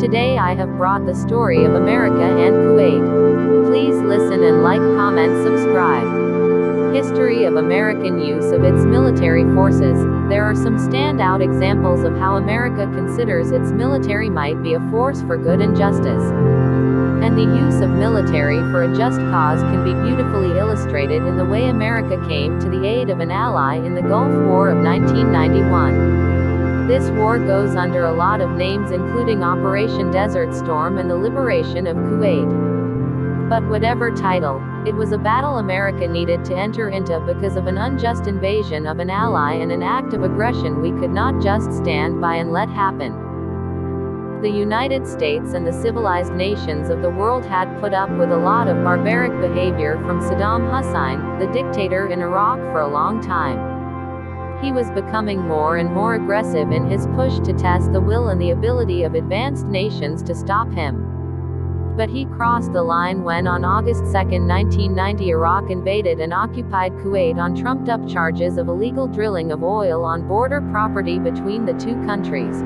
Today I have brought the story of America and Kuwait. Please listen and like, comment, subscribe. History of American use of its military forces. There are some standout examples of how America considers its military might be a force for good and justice. And the use of military for a just cause can be beautifully illustrated in the way America came to the aid of an ally in the Gulf War of 1991. This war goes under a lot of names, including Operation Desert Storm and the liberation of Kuwait. But whatever title, it was a battle America needed to enter into because of an unjust invasion of an ally and an act of aggression we could not just stand by and let happen. The United States and the civilized nations of the world had put up with a lot of barbaric behavior from Saddam Hussein, the dictator in Iraq, for a long time. He was becoming more and more aggressive in his push to test the will and the ability of advanced nations to stop him. But he crossed the line when on August 2, 1990, Iraq invaded and occupied Kuwait on trumped-up charges of illegal drilling of oil on border property between the two countries.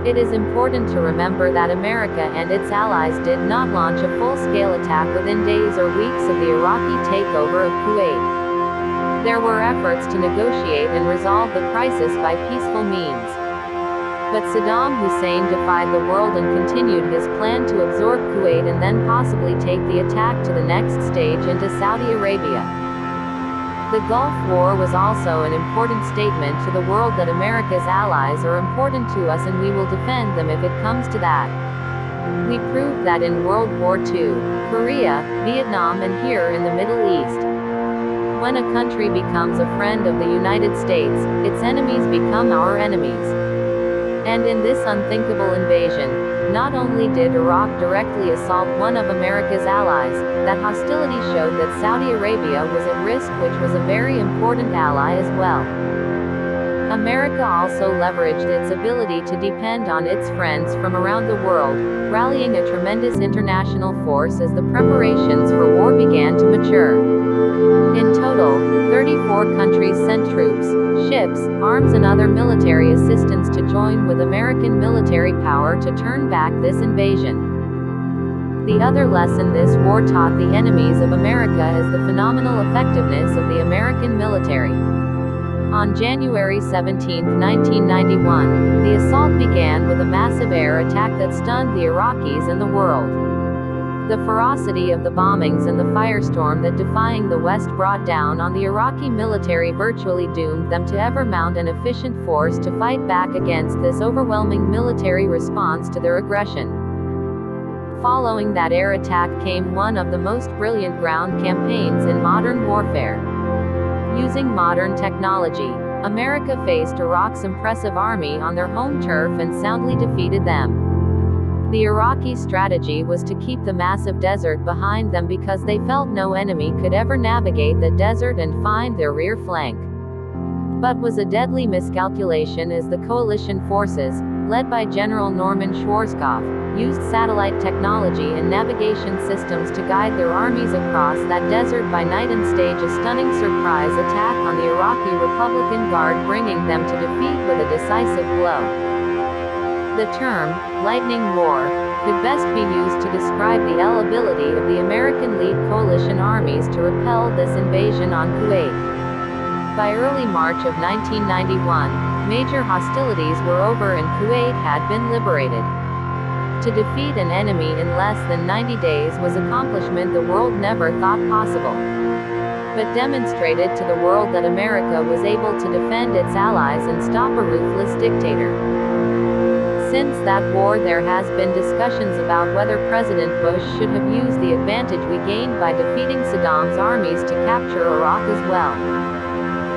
It is important to remember that America and its allies did not launch a full-scale attack within days or weeks of the Iraqi takeover of Kuwait. There were efforts to negotiate and resolve the crisis by peaceful means. But Saddam Hussein defied the world and continued his plan to absorb Kuwait and then possibly take the attack to the next stage into Saudi Arabia. The Gulf War was also an important statement to the world that America's allies are important to us and we will defend them if it comes to that. We proved that in World War II, Korea, Vietnam, and here in the Middle East. When a country becomes a friend of the United States, its enemies become our enemies. And in this unthinkable invasion, not only did Iraq directly assault one of America's allies, that hostility showed that Saudi Arabia was at risk, which was a very important ally as well. America also leveraged its ability to depend on its friends from around the world, rallying a tremendous international force as the preparations for war began to mature. In total, 34 countries sent troops, ships, arms and other military assistance to join with American military power to turn back this invasion. The other lesson this war taught the enemies of America is the phenomenal effectiveness of the American military. On January 17, 1991, the assault began with a massive air attack that stunned the Iraqis and the world. The ferocity of the bombings and the firestorm that defying the West brought down on the Iraqi military virtually doomed them to ever mount an efficient force to fight back against this overwhelming military response to their aggression. Following that air attack came one of the most brilliant ground campaigns in modern warfare. Using modern technology, America faced Iraq's impressive army on their home turf and soundly defeated them. The Iraqi strategy was to keep the massive desert behind them because they felt no enemy could ever navigate the desert and find their rear flank. But was a deadly miscalculation as the coalition forces, led by General Norman Schwarzkopf, used satellite technology and navigation systems to guide their armies across that desert by night and stage a stunning surprise attack on the Iraqi Republican Guard, bringing them to defeat with a decisive blow. The term, lightning war, could best be used to describe the ability of the American-led coalition armies to repel this invasion on Kuwait. By early March of 1991, major hostilities were over and Kuwait had been liberated. To defeat an enemy in less than 90 days was an accomplishment the world never thought possible, but demonstrated to the world that America was able to defend its allies and stop a ruthless dictator. Since that war there has been discussions about whether President Bush should have used the advantage we gained by defeating Saddam's armies to capture Iraq as well.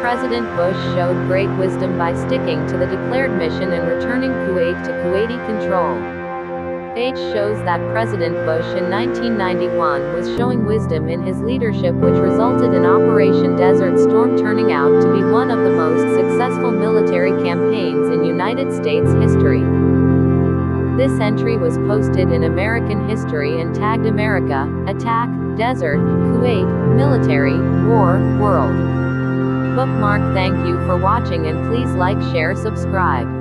President Bush showed great wisdom by sticking to the declared mission and returning Kuwait to Kuwaiti control. It shows that President Bush in 1991 was showing wisdom in his leadership, which resulted in Operation Desert Storm turning out to be one of the most successful military campaigns in United States history. This entry was posted in American history and tagged America, Attack, Desert, Kuwait, Military, War, World. Bookmark. Thank you for watching and please like, share, subscribe.